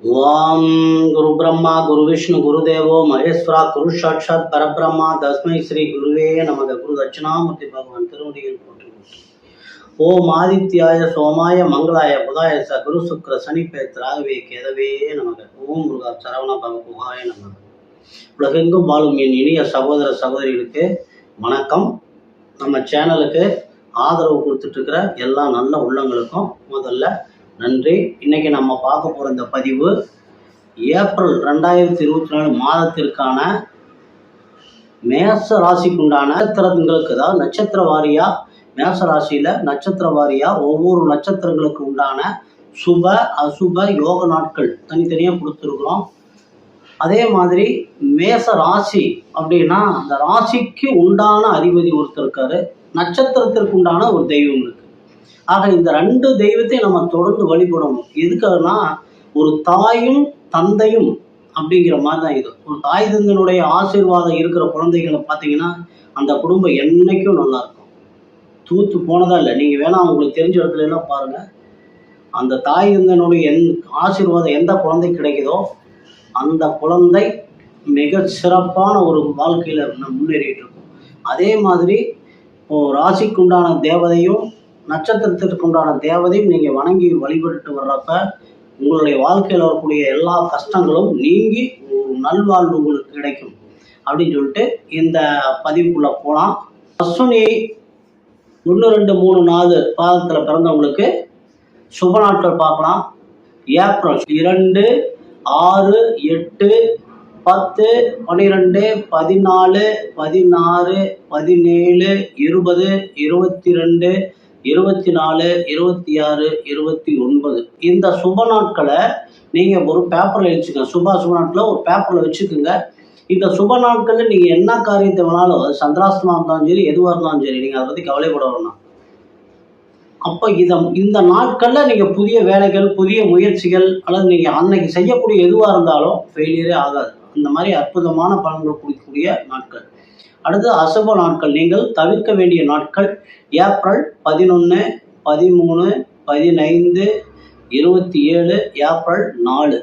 ओम गुरु ब्रह्मा गुरु विष्णु गुरुदेवो महेश्वरा गुरु साक्षात परब्रह्मा तस्मै श्री गुरुवे नमः। गुरु दक्षिणामूर्ति भगवान திருவடியில் போற்றி ओम आदित्याय सोमाय मंगलाय बुधाय स गुरु शुक्र शनि राघवे केदवे नमः। ओम முருகா சரவண பவ குகாய நமக। உலகெங்கும் வாழும் என் இனிய சகோதர சகோதரிகளுக்கு வணக்கம். நம்ம சேனலுக்கு ஆதரவு கொடுத்துட்டு இருக்கிற எல்லா நல்ல உள்ளங்களுக்கும் முதல்ல நன்றி. இன்னைக்கு நம்ம பார்க்க போகிற இந்த பதிவு ஏப்ரல் 2024 மாதத்திற்கான மேச ராசிக்குண்டான நட்சத்திரங்களுக்கு, அதாவது நட்சத்திர வாரியா மேச ராசியில் நட்சத்திர வாரியா ஒவ்வொரு நட்சத்திரங்களுக்கு உண்டான சுப அசுப யோக நாட்கள் தனித்தனியாக கொடுத்துருக்குறோம். அதே மாதிரி மேச ராசி அப்படின்னா அந்த ராசிக்கு உண்டான அதிபதி ஒருத்தர் இருக்காரு, நட்சத்திரத்திற்கு உண்டான ஒரு தெய்வம் இருக்கு. ஆக இந்த ரெண்டு தெய்வத்தையும் நம்ம தொடர்ந்து வழிபடணும். எதுக்காகனா ஒரு தாயும் தந்தையும் அப்படிங்கிற மாதிரி தான் இது. ஒரு தாய் தந்தையினுடைய ஆசீர்வாதம் இருக்கிற குழந்தைகளை பார்த்தீங்கன்னா அந்த குடும்பம் என்னைக்கும் நல்லா இருக்கும். தூத்து போனதா இல்லை. நீங்கள் வேணா உங்களுக்கு தெரிஞ்ச இடத்துல எல்லாம் பாருங்க, அந்த தாய் தந்தையினுடைய ஆசீர்வாதம் எந்த குழந்தை கிடைக்குதோ அந்த குழந்தை மிக சிறப்பான ஒரு வாழ்க்கையில் முன்னேறிட்டு இருக்கும். அதே மாதிரி ராசிக்குண்டான தேவதையும் நட்சத்திரத்திற்கு உண்டான தேவதையும் நீங்கள் வணங்கி வழிபட்டு வர்றப்ப உங்களுடைய வாழ்க்கையில் வரக்கூடிய எல்லா கஷ்டங்களும் நீங்கி ஒரு நல்வாழ்வு உங்களுக்கு கிடைக்கும் அப்படின்னு சொல்லிட்டு இந்த பதிவுக்குள்ளே போகலாம். அஸ்வினி 1, 2, 3, 4 பாதத்தில் பிறந்தவங்களுக்கு சுப நாட்கள் பார்க்கலாம். ஏப்ரல் 2, 6, 8, 10, 12, 14, 16, 17, 20, 22, 24, 26, 29 இந்த சுப நாட்களை நீங்கள் ஒரு பேப்பரில் வச்சுக்கோங்க. சுப நாட்களை ஒரு பேப்பரில் வச்சுக்கோங்க. இந்த சுப நாட்களில் நீங்கள் என்ன காரியத்தை வேணாலும், சந்திராஷ்டமாக இருந்தாலும் சரி எதுவாக இருந்தாலும் சரி, நீங்கள் அதை பற்றி கவலைப்பட வேணாம். அப்போ இந்த நாட்களில் நீங்கள் புதிய வேலைகள் புதிய முயற்சிகள் அல்லது நீங்கள் அன்னைக்கு செய்யக்கூடிய எதுவாக இருந்தாலும் ஃபெயிலியரே ஆகாது. இந்த மாதிரி அற்புதமான பலன்கள் கொடுக்கக்கூடிய நாட்கள். அடுத்து அசுப நாட்கள், நீங்கள் தவிர்க்க வேண்டிய நாட்கள் ஏப்ரல் 11, 13, 15, 27, ஏப்ரல் 4.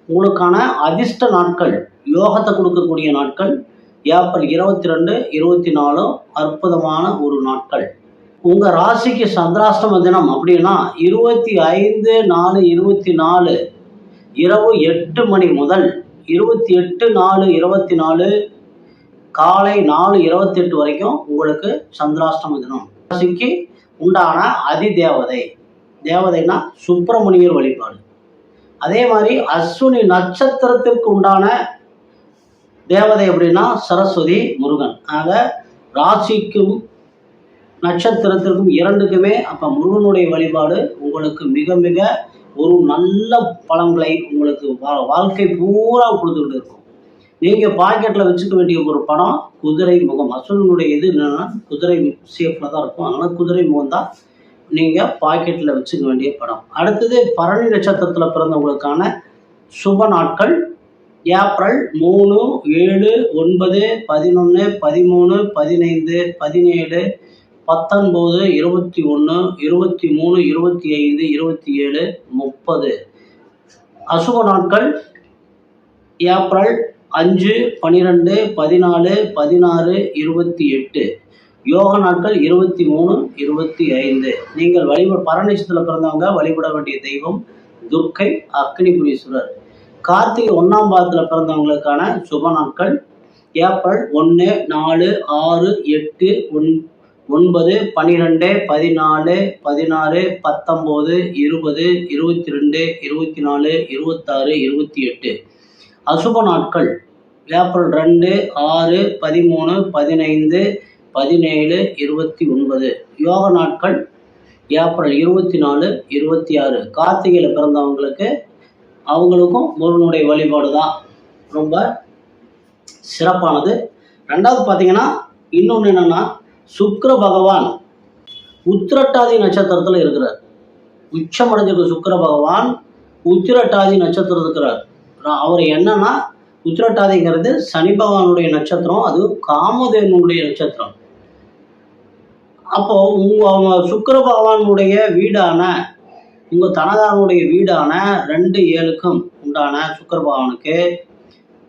உங்களுக்கான அதிர்ஷ்ட நாட்கள், யோகத்தை கொடுக்கக்கூடிய நாட்கள் ஏப்ரல் 22, 24 அற்புதமான ஒரு நாட்கள். உங்கள் ராசிக்கு சந்திராஷ்டம தினம் அப்படின்னா 25/4/24 இரவு 8 மணி முதல் 28/4/24 காலை 4:28 வரைக்கும் உங்களுக்கு சந்திராஷ்டம தினம். ராசிக்கு உண்டான தேவதைனா சுப்பிரமணியர் வழிபாடு. அதே மாதிரி அஸ்வினி நட்சத்திரத்திற்கு உண்டான தேவதை அப்படின்னா சரஸ்வதி முருகன். ஆக ராசிக்கும் நட்சத்திரத்திற்கும் இரண்டுக்குமே அப்போ முருகனுடைய வழிபாடு உங்களுக்கு மிக மிக ஒரு நல்ல பலன்களை உங்களுக்கு வாழ்க்கை பூரா கொடுத்துக்கிட்டு இருக்கும். நீங்கள் பாக்கெட்டில் வச்சுக்க வேண்டிய ஒரு படம் குதிரை முகம். அஸ்வினுடைய இது என்னென்னா குதிரை ஷேப்பில் தான் இருக்கும். அதனால் குதிரை முகம் தான் நீங்கள் பாக்கெட்டில் வச்சுக்க வேண்டிய படம். அடுத்தது பரணி நட்சத்திரத்தில் பிறந்தவங்களுக்கான சுப நாட்கள் ஏப்ரல் 3, 7, 9, 11, 13, 15, 17, 19, 21, 23, 25, 27, 30. அசுப நாட்கள் ஏப்ரல் 5, 12, 14, 16, 28. யோக நாட்கள் 23, 25. நீங்கள் பரநேசத்தில் பிறந்தவங்க வழிபட வேண்டிய தெய்வம் துர்க்கை அக்னிபுரீஸ்வரர். கார்த்திகை 1ஆம் பாதத்தில் பிறந்தவங்களுக்கான சுப நாட்கள் ஏப்ரல் 1, 4, 6, 8, 9, 12, 14, 16, 19, 20, 22, 24, 26, 28. அசுப நாட்கள் ஏப்ரல் 2, 6, 13, 15, 17, 29. யோக நாட்கள் ஏப்ரல் 24, 26. கார்த்திகையில் பிறந்தவங்களுக்கு அவங்களுக்கும் முருகனுடைய வழிபாடு தான் ரொம்ப சிறப்பானது. ரெண்டாவது பார்த்தீங்கன்னா இன்னொன்று என்னென்னா சுக்கிர பகவான் உத்திரட்டாதி நட்சத்திரத்தில் இருக்கிறார். உச்சமடைஞ்சிருக்க சுக்கிர பகவான் உத்திரட்டாதி நட்சத்திரம் இருக்கிறார். அவர் என்னன்னா உத்திரட்டாதிங்கிறது சனி பகவானுடைய நட்சத்திரம், அது காமதேவனுடைய நட்சத்திரம். அப்போ சுக்கிர பகவானுடைய வீடான உங்க தனகாரனுடைய வீடான 2-7க்கும் உண்டான சுக்கிர பகவானுக்கு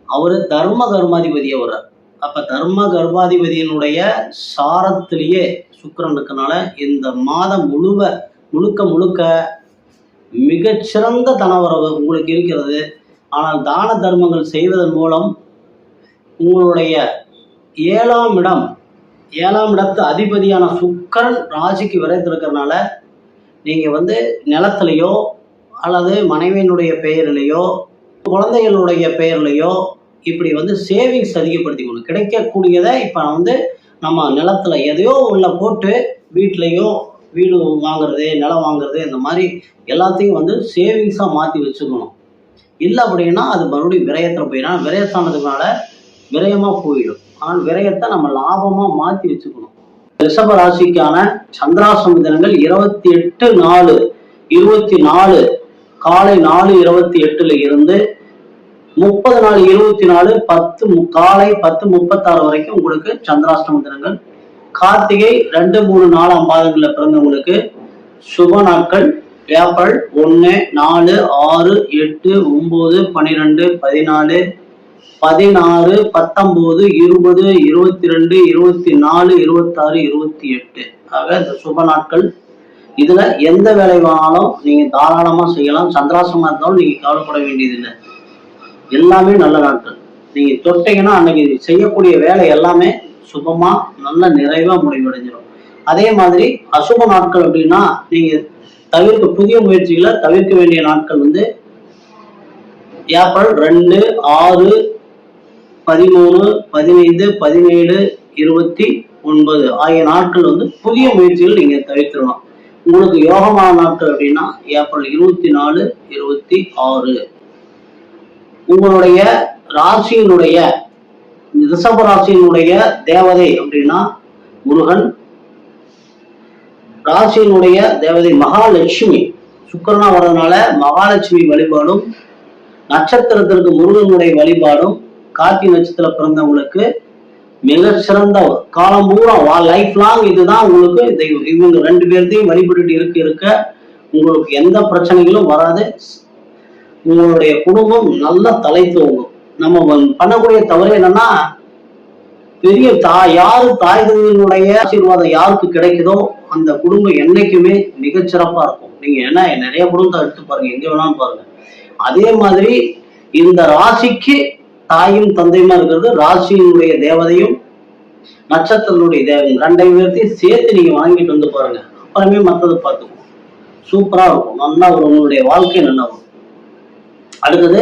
அவரு தர்ம கர்மாதிபதியை வர்றார். அப்ப தர்ம கர்மாதிபதியினுடைய சாரத்திலேயே சுக்கிரன் இருக்கனால இந்த மாதம் முழுக்க முழுக்க மிகச்சிறந்த தனவரவு உங்களுக்கு இருக்கிறது. ஆனால் தான தர்மங்கள் செய்வதன் மூலம் உங்களுடைய 7ஆம் இடத்து அதிபதியான சுக்கிரன் ராசிக்கு விரைத்திருக்கிறதுனால நீங்கள் நிலத்திலையோ அல்லது மனைவியினுடைய பெயரிலையோ குழந்தைகளுடைய பெயர்லையோ இப்படி சேவிங்ஸ் அதிகப்படுத்திக்கணும். கிடைக்கக்கூடியதை இப்போ நம்ம நிலத்துல எதையோ உள்ள போட்டு வீட்லையோ வீடு வாங்குறது, நிலம் வாங்குறது, இந்த மாதிரி எல்லாத்தையும் சேவிங்ஸாக மாற்றி வச்சுக்கணும். இல்லை அப்படின்னா அது மறுபடியும் விரயத்தில் போயிடும். விரயத்தானதுனால விரயமாக போயிடும். ஆனால் விரயத்தை நம்ம லாபமாக மாற்றி வச்சுக்கணும். ரிஷப ராசிக்கான சந்திராஷ்டம தினங்கள் 28/4/24 காலை 4:28 இருந்து 30/4/24 காலை 10:36 வரைக்கும் உங்களுக்கு சந்திராஷ்டம தினங்கள். கார்த்திகை 2, 3, 4ஆம் பாதங்களில் பிறந்தவங்களுக்கு சுப நாட்கள் ஏப்ரல் 1, 4, 6, 8, 9, 12, 14, 16, 19, 20, 22, 24, 26, 28 ஆக இந்த சுப நாட்கள். இதுல எந்த வேலை வாங்கினாலும் நீங்க தாராளமா செய்யலாம். சந்திராசிரமமா இருந்தாலும் நீங்க கவலைப்பட வேண்டியதில்லை. எல்லாமே நல்ல நாட்கள். நீங்க தொட்டீங்கன்னா அன்னைக்கு செய்யக்கூடிய வேலை எல்லாமே சுபமா நல்ல நிறைவா முடிவடைஞ்சிடும். அதே மாதிரி அசுப நாட்கள் அப்படின்னா நீங்க புதிய முயற்சிகளை தவிர்க்க வேண்டிய நாட்கள் ஏப்ரல் 2, 6, 13, 15, 17, 29 ஆகிய நாட்கள் புதிய முயற்சிகள் நீங்க தவிர்த்திடணும். உங்களுக்கு யோகமான நாட்கள் அப்படின்னா ஏப்ரல் 24, 26. உங்களுடைய ராசியினுடைய ரிஷப ராசியினுடைய தேவதை அப்படின்னா முருகன். ராசியினுடைய தேவதை மகாலட்சுமி. சுக்கிரனா வர்றதுனால மகாலட்சுமி வழிபாடும் நட்சத்திரத்திற்கு முருகனுடைய வழிபாடும் கார்த்திகை நட்சத்திரம் பிறந்தவங்களுக்கு மிக சிறந்த காலம் பூரா லைஃப் லாங் இதுதான் உங்களுக்கு. இவங்க 2 பேர்த்தையும் வழிபட்டு இருக்க உங்களுக்கு எந்த பிரச்சனைகளும் வராது. உங்களுடைய குடும்பம் நல்லா தலை தூங்கும். நம்ம பண்ணக்கூடிய தவறு என்னன்னா பெரிய யாரு தாய் தந்தையினுடைய ஆசீர்வாதம் யாருக்கு கிடைக்குதோ அந்த குடும்பம் என்னைக்குமே மிகச்சிறப்பா இருக்கும். நீங்க என்ன நிறைய குடும்பத்தை எடுத்து பாருங்க, எங்க வேணாலும் பாருங்க. அதே மாதிரி இந்த ராசிக்கு தாயும் தந்தையுமா இருக்கிறது ராசியினுடைய தேவதையும் நட்சத்திரனுடைய தேவதையும் 2 பேர்த்தையும் சேர்த்து நீங்க வாங்கிட்டு பாருங்க. அப்புறமே மற்றதை பார்த்துக்கணும். சூப்பரா இருக்கும். நல்லா உங்களுடைய வாழ்க்கை நல்லா வரும். அடுத்தது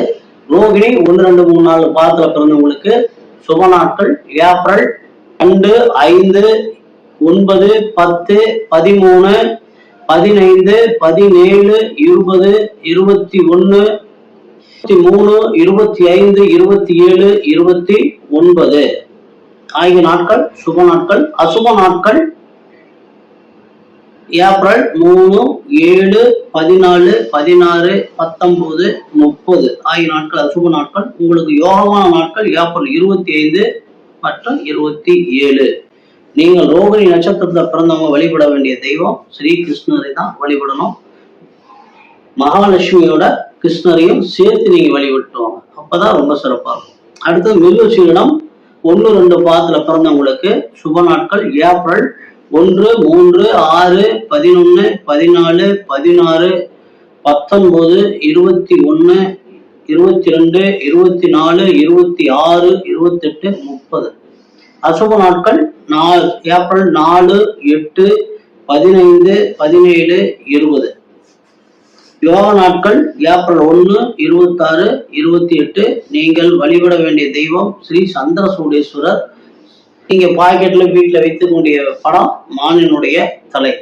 ரோகிணி 1, 2, 3, 4 பாதத்துல பிறந்தவங்களுக்கு சுப நாட்கள் ஏப்ரல் 2, 5, 9, 10, 13, 15, 17, 20, 21, 23, 25, 27, 29 ஆகிய நாட்கள் சுப நாட்கள். அசுப நாட்கள் ஏப்ரல் 3, 7, 14, 16, 19, 30 ஆகிய நாட்கள் அசுப நாட்கள். உங்களுக்கு யோகமான நாட்கள் ஏப்ரல் 25 மற்றும் 27. நீங்கள் ரோகிணி நட்சத்திரத்தில் பிறந்தவங்க வழிபட வேண்டிய தெய்வம் ஸ்ரீ கிருஷ்ணரை தான் வழிபடணும். மகாலட்சுமியோட கிருஷ்ணரையும் சேர்த்து நீங்க வழிபட்டுவாங்க. அப்பதான் ரொம்ப சிறப்பா இருக்கும். அடுத்தது மிருகசீரிடம் 1, 2 பாதத்துல பிறந்தவங்களுக்கு சுப நாட்கள் ஏப்ரல் 1, 3, 6, 11, 14, 16, 19, 21, 22, 24, 26, 28, 30. அசுப நாட்கள் ஏப்ரல் 4, 8, 15, 17, 20. யோக நாட்கள் ஏப்ரல் 1, 26, 28. நீங்கள் வழிபட வேண்டிய தெய்வம் ஸ்ரீ சந்திரசூடேஸ்வரர். நீங்க பாக்கெட்ல வீட்டுல வைத்துக்கூடிய படம் மானினுடைய தலை.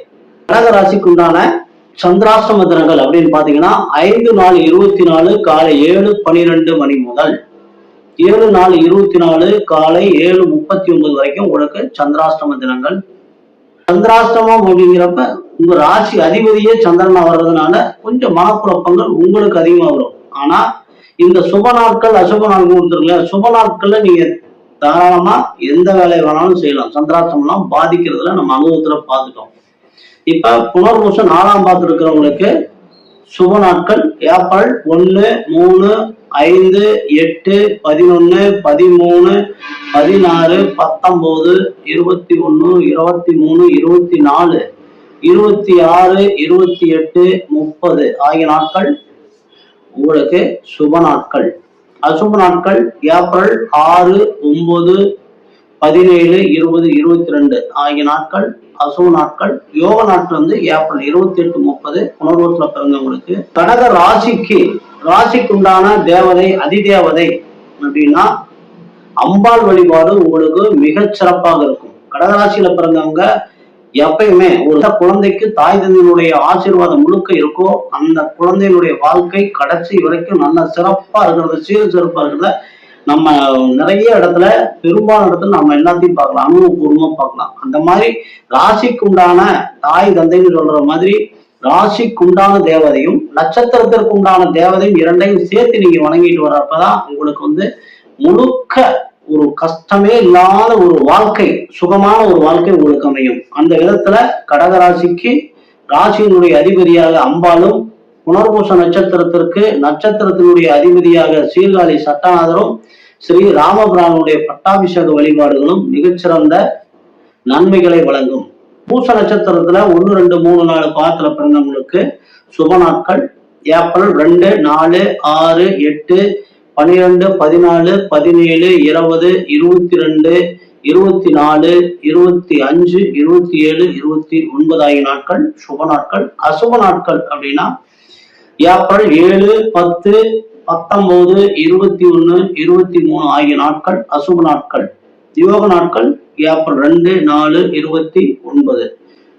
கடக ராசிக்கு உண்டான சந்திராஷ்டம தினங்கள் அப்படின்னு பாத்தீங்கன்னா 5/4/24 காலை 7:12 மணி முதல் 7/4/24 காலை 7:39 வரைக்கும் உங்களுக்கு சந்திராஷ்டம தினங்கள். சந்திராஷ்டமம் அப்படிங்கிறப்ப உங்க ராசி அதிபதியே சந்திரனா வர்றதுனால கொஞ்சம் மனக்குழப்பங்கள் உங்களுக்கு அதிகமா வரும். ஆனா இந்த சுப நாட்கள் அசுப நாட்கள் கொடுத்துருங்கள, சுப நாட்கள்ல நீங்க தாராளமா எந்த வேலையை வேணாலும் செய்யலாம். சந்திராஷ்டமம்லாம் பாதிக்கிறதுல நம்ம அனுபவத்துல பார்த்துட்டோம். இப்ப புனர்பூசம் 4ஆம் பாதத்துல இருக்கிறவங்களுக்கு சுப நாட்கள் ஏப்ரல் 1, 3, 5, 8, 11, 13, 16, 19, 21, 23, 24, 26, 28, 30 ஆகிய நாட்கள் உங்களுக்கு சுப நாட்கள். அசுப நாட்கள் ஏப்ரல் 6, 9, 17, 20, 22 ஆகிய நாட்கள் அசுப நாட்கள். யோக நாட்கள் ஏப்ரல் 28, 30 புனர்வசுல பிறந்தவங்களுக்கு. கடக ராசிக்கு உண்டான தேவதை அதிதேவதை அப்படின்னா அம்பாள் வழிபாடு உங்களுக்கு மிகச் சிறப்பாக இருக்கும். கடகராசியில பிறந்தவங்க எப்பயுமே ஒரு குழந்தைக்கு தாய் தந்தையினுடைய ஆசீர்வாதம் முழுக்க இருக்கோ அந்த குழந்தையினுடைய வாழ்க்கை கடைசி வரைக்கும் நல்ல சிறப்பா இருக்கிறது, சிறப்பா இருக்கிறத நம்ம நிறைய இடத்துல பெரும்பாலான இடத்துல நம்ம எல்லாத்தையும் பார்க்கலாம், அனுபவபூர்வமா பார்க்கலாம். அந்த மாதிரி ராசிக்கு உண்டான தாய் தந்தைன்னு சொல்ற மாதிரி ராசிக்கு உண்டான தேவதையும் நட்சத்திரத்திற்கு உண்டான தேவதையும் இரண்டையும் சேர்த்து நீங்க வணங்கிட்டு வர்றப்பதான் உங்களுக்கு முழுக்க ஒரு கஷ்டமே இல்லாத ஒரு வாழ்க்கை, சுகமான ஒரு வாழ்க்கை உங்களுக்கு அமையும். அந்த விதத்துல கடகராசிக்கு ராசியினுடைய அதிபதியாக அம்பாலும், புனர்பூச நட்சத்திரத்தினுடைய அதிபதியாக சீர்காழி சட்டநாதரும், ஸ்ரீ ராமபிரானுடைய பட்டாபிஷேக வழிபாடுகளும் மிகச்சிறந்த நன்மைகளை வழங்கும். பூச நட்சத்திரத்துல 1, 2, 3, 4 பாதத்துல பிறந்தவங்களுக்கு சுப நாட்கள் ஏப்ரல் 2, 4, 6, 8, 12, 14, 17, 20, 22, 24, 25, 27, 29 ஆகிய நாட்கள் சுப நாட்கள். அசுப நாட்கள் அப்படின்னா ஏப்ரல் 7, 10, 19, 21, 23 ஆகிய நாட்கள் அசுப நாட்கள். யோக நாட்கள் ஏப்ரல் 2, 4, 29.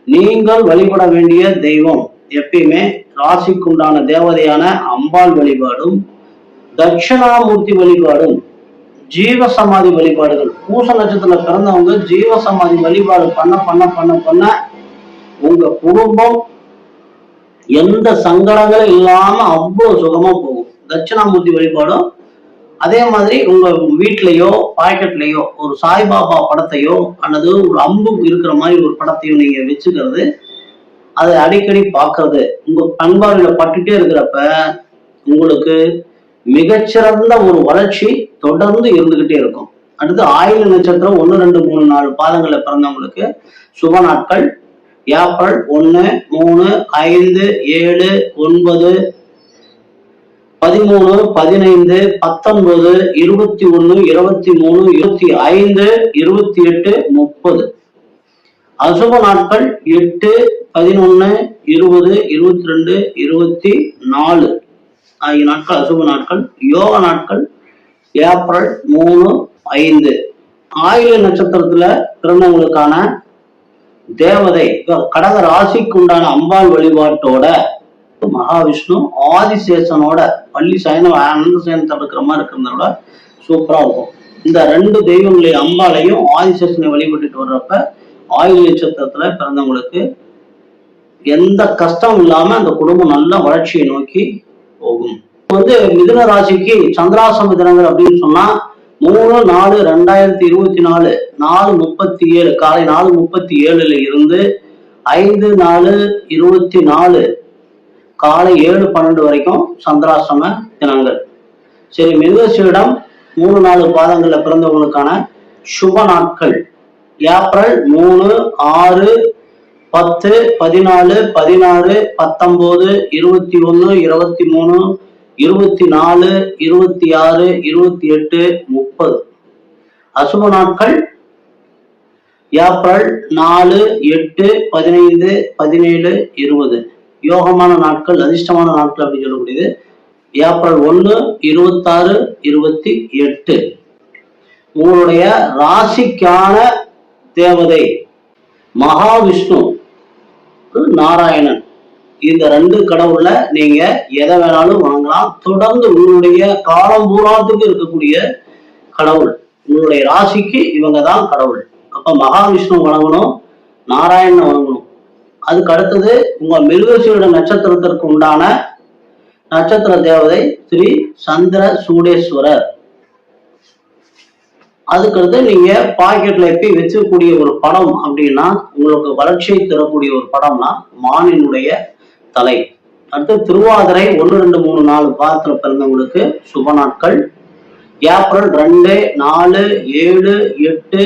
நீங்கள் வழிபட வேண்டிய தெய்வம் எப்பயுமே ராசிக்குண்டான தேவதையான அம்பாள் வழிபாடும், தட்சிணாமூர்த்தி வழிபாடும், ஜீவசமாதி வழிபாடுகள். பூச நட்சத்திரத்துல பிறந்தவங்க ஜீவசமாதி வழிபாடு பண்ண பண்ண பண்ண பண்ண உங்க குடும்பம் எந்த சங்கடங்களும் இல்லாம அவ்வளவு சுகமா போகும். தட்சிணாமூர்த்தி வழிபாடும் அதே மாதிரி உங்க வீட்லயோ பாக்கெட்லயோ ஒரு சாய்பாபா படத்தையோ அல்லது ஒரு அம்பு இருக்கிற மாதிரி ஒரு படத்தையோ நீங்க வச்சுக்கிறது, அதை அடிக்கடி பார்க்கறது உங்க கண்பார்வையில பட்டுட்டே இருக்கிறப்ப உங்களுக்கு மிகச்சிறந்த ஒரு வளர்ச்சி தொடர்ந்து இருந்துகிட்டே இருக்கும். அடுத்து ஆயுள நட்சத்திரம் 1, 2, 3, 4 பாதங்கள்ல பிறந்தவங்களுக்கு சுப நாட்கள் ஏப்ரல் 1, 3, 5, 7, 9, 13, 15, 19, 21, 23, 25, 28, 30. அசுப நாட்கள் 8, 11, 20, 22, 24 ஆகிய நாட்கள் அசுப நாட்கள். யோக நாட்கள் ஏப்ரல் 3, 5. ஆயுள நட்சத்திரத்துல பிறந்தவங்களுக்கான தேவதை கடக ராசிக்கு உண்டான அம்பாள் வழிபாட்டோட மகாவிஷ்ணு ஆதிசேஷனோட பள்ளி சயனம் ஆனந்த சயனத்தை இருக்கிற மாதிரி இருக்கிறதோட சூப்பரா இருக்கும். இந்த 2 தெய்வங்களையும் அம்பாளையும் ஆதிசேஷனை வழிபட்டுட்டு வர்றப்ப ஆயுள் நட்சத்திரத்துல பிறந்தவங்களுக்கு எந்த கஷ்டம் இல்லாம அந்த குடும்பம் நல்ல வளர்ச்சியை நோக்கி போகும். மிதுன ராசிக்கு சந்திராசம தினங்கள் அப்படின்னு சொன்னா 3, 4, 2024 4:37 காலை 4:37 இருந்து 5, 4, 24 காலை 7:12 வரைக்கும் சந்திராசம தினங்கள். சரி, மிருகசீரிடம் 3, 4 பாதங்கள்ல பிறந்தவங்களுக்கான சுப நாட்கள் ஏப்ரல் 3, 6, 10, 14, 16, 19, 21, 23, 24, 26, 28, 30. அசுப நாட்கள் ஏப்ரல் 4, 8, 15, 17, 20. யோகமான நாட்கள் அதிர்ஷ்டமான நாட்கள் அப்படின்னு சொல்லக்கூடியது ஏப்ரல் 1, 26, 28. உங்களுடைய ராசிக்கான தேவதை மகாவிஷ்ணு, நாராயணன், இந்த 2 கடவுள்ல நீங்க எதை வேணாலும் வாங்கலாம். தொடர்ந்து உங்களுடைய காலம் பூராத்துக்கு இருக்கக்கூடிய கடவுள் உங்களுடைய ராசிக்கு இவங்க தான் கடவுள். அப்ப மகாவிஷ்ணு வணங்கணும், நாராயணனை வணங்கணும். அதுக்கு அடுத்தது உங்க மிருகசீரிட நட்சத்திரத்திற்கு உண்டான நட்சத்திர தேவதை ஸ்ரீ சந்திர சூடேஸ்வரர். அதுக்கடுத்து நீங்க பாக்கெட்ல எப்பயும் வச்சுக்கூடிய ஒரு படம் அப்படின்னா உங்களுக்கு வளர்ச்சியை தரக்கூடிய ஒரு படம்னா மானினுடைய தலை. அடுத்து திருவாதிரை 1, 2, 3, 4 பாதத்துல பிறந்தவங்களுக்கு சுப நாட்கள். ஏப்ரல் 2, 4, 7, 8,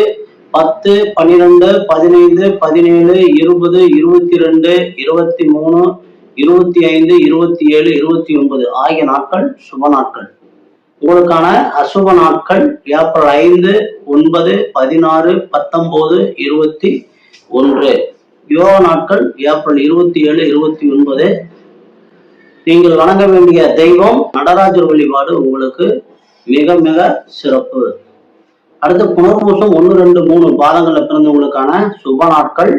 10, 12, 15, 17, 20, 22, 23, 25, 27, 29 ஆகிய நாட்கள் சுப நாட்கள். உங்களுக்கான அசுப நாட்கள் ஏப்ரல் 5, 9, 16, 19, 21. யோக நாட்கள் ஏப்ரல் 27, 29. நீங்கள் வணங்க வேண்டிய தெய்வம் நடராஜர் வழிபாடு உங்களுக்கு மிக மிக சிறப்பு. அடுத்து புனர்பூசம் 1, 2, 3 பாதங்கள்ல பிறந்தவங்களுக்கான சுப நாட்கள்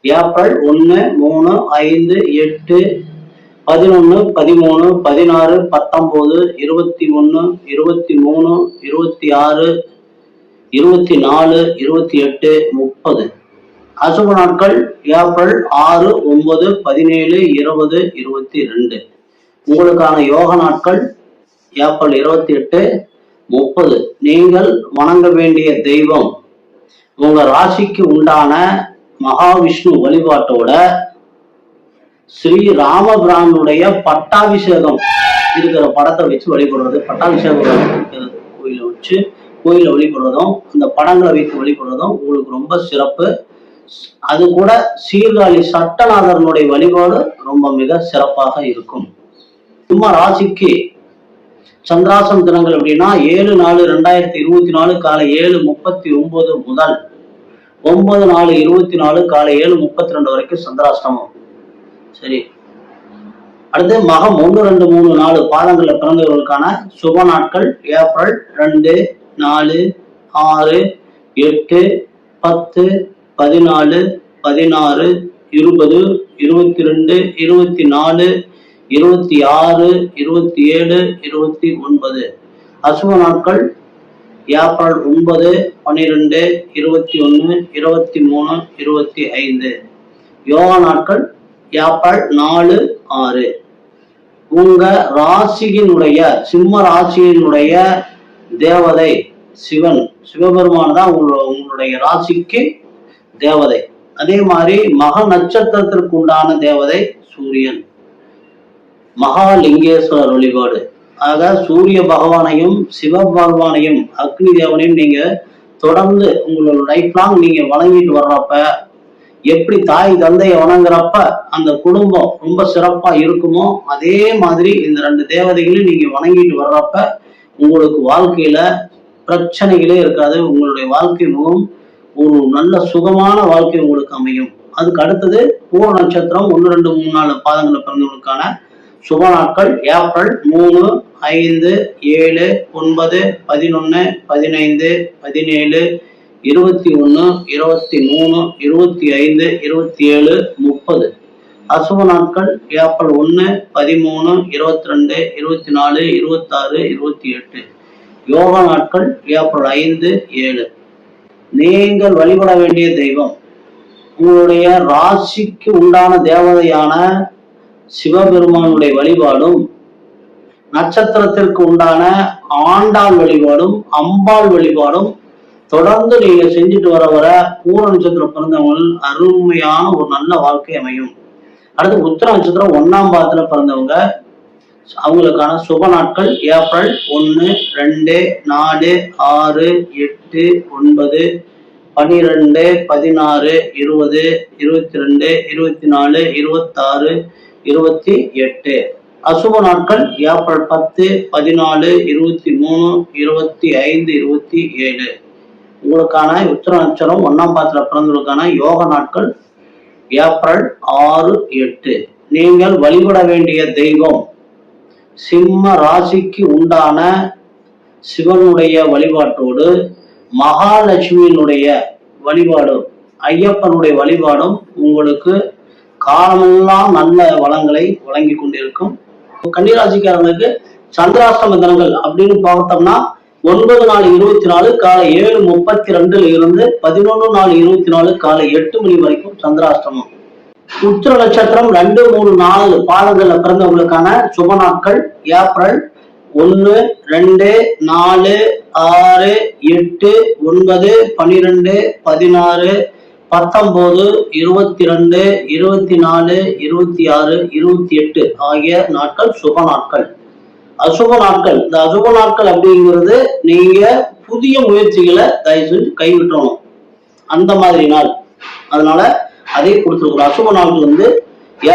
ஏப்ரல் 1, 3, 5, 8, 11, 13, 16, 19, 21, 23, 26, 24, 28, 30. அசுப நாட்கள் ஏப்ரல் 6, 9, 17, 20, 22. உங்களுக்கான யோக நாட்கள் ஏப்ரல் 28, 30. நீங்கள் வணங்க வேண்டிய தெய்வம் உங்க ராசிக்கு உண்டான மகாவிஷ்ணு வழிபாட்டோட ஸ்ரீ ராமபிரானுடைய பட்டாபிஷேகம் இருக்கிற படத்தை வச்சு வழிபடுறது, பட்டாபிஷேகம் கோயில வழிபடுறதும் அந்த படங்களை வைத்து வழிபடுறதும் உங்களுக்கு ரொம்ப சிறப்பு. அது கூட சீர்காழி சட்டநாதனுடைய வழிபாடு ரொம்ப மிக சிறப்பாக இருக்கும். சும்மா ராசிக்கு சந்திராசம் தினங்கள் அப்படின்னா 7/4/2024 காலை 7:39 முதல் 9/4/24 காலை 7:32 வரைக்கும் சந்திராஷ்டமம். சரி, அடுத்து மகம் 1, 2, 3, 4 பாதங்கள்ல பிறந்தவர்களுக்கான சுப நாட்கள் ஏப்ரல் 2, 4, 6, 8, 10, 14, 16, 20, 22, 24, 26, 27, 29. அசுப நாட்கள் ஏப்ரல் 9, 12, 21, 23, 25. யோகா நாட்கள் ஏப்ரல் 4, 6. உங்க ராசியினுடைய சிம்ம ராசியினுடைய தேவதை சிவன், சிவபெருமான் தான் உங்களுடைய ராசிக்கு தேவதை. அதே மாதிரி மக நட்சத்திரத்திற்கு உண்டான தேவதை சூரியன், மகாலிங்கேஸ்வரர் வழிபாடு. ஆக சூரிய பகவானையும் சிவ பகவானையும் அக்னி தேவனையும் நீங்க தொடர்ந்து உங்களோட லைஃப் லாங் நீங்க வணங்கிட்டு வர்றப்ப, எப்படி தாய் தந்தையை வணங்குறப்ப அந்த குடும்பம் ரொம்ப சிறப்பா இருக்குமோ அதே மாதிரி இந்த 2 தேவதைகளையும் நீங்க வணங்கிட்டு வர்றப்ப உங்களுக்கு வாழ்க்கையில பிரச்சனைகளே இருக்காது. உங்களுடைய வாழ்க்கை மிகவும் ஒரு நல்ல சுகமான வாழ்க்கை உங்களுக்கு அமையும். அதுக்கு அடுத்தது பூர நட்சத்திரம் 1, 2, 3, 4 பாதங்களை பிறந்தவங்களுக்கான சுப நாட்கள் ஏப்ரல் 3, 5, 7, 9, 11, 15, 17, 21, 23, 25, 27, 30. அசுப நாட்கள் ஏப்ரல் 1, 13, 22, 24, 26, 28. யோகா நாட்கள் ஏப்ரல் 5, 7. நீங்கள் வழிபட வேண்டிய தெய்வம் உங்களுடைய ராசிக்கு உண்டான தேவதையான சிவபெருமானுடைய வழிபாடும், நட்சத்திரத்திற்கு உண்டான ஆண்டாள் வழிபாடும், அம்பாள் வழிபாடும் தொடர்ந்து நீங்க செஞ்சுட்டு வர பூர நட்சத்திரம் பிறந்தவங்க அருமையான ஒரு நல்ல வாழ்க்கை அமையும். அடுத்து உத்திர நட்சத்திரம் 1ஆம் பாதத்துல பிறந்தவங்க அவங்களுக்கான சுப நாட்கள் ஏப்ரல் 1, 2, 4, 6, 8, 9, 12, 16, 20, 22, 24, 26, 28. அசுப நாட்கள் ஏப்ரல் 10, 14, 23, 25, 27. உங்களுக்கான உத்திர நட்சத்திரம் 1ஆம் பாதத்துல பிறந்தவங்களுக்கான யோக நாட்கள் ஏப்ரல் 6, 8. நீங்கள் வழிபட வேண்டிய தெய்வம் சிம்ம ராசிக்கு உண்டான சிவனுடைய வழிபாட்டோடு மகாலட்சுமியினுடைய வழிபாடும் ஐயப்பனுடைய வழிபாடும் உங்களுக்கு காலமெல்லாம் நல்ல வளங்களை வழங்கி கொண்டிருக்கும். கன்னிராசிக்காரங்களுக்கு சந்திராஷ்டம தினங்கள் அப்படின்னு பார்த்தோம்னா 9/4/24 காலை 7:32 இருந்து 11/4/24 காலை 8 மணி வரைக்கும் சந்திராஷ்டமம். உத்திர நட்சத்திரம் 2, 3, 4 பாதங்கள்ல பிறந்தவங்களுக்கான சுப நாட்கள் ஏப்ரல் 1, 2, 4, 6, 8, 9, 12, 16, 19, 22, 24, 26, 28 ஆகிய நாட்கள் சுப நாட்கள். அசுப நாட்கள், இந்த அசுப நாட்கள் அப்படிங்கிறது நீங்க புதிய முயற்சிகளை தயவு செஞ்சு கைவிட்டணும், அந்த மாதிரி நாள். அதனால அதை கொடுத்துருக்குறோம். அசுப நாட்கள் வந்து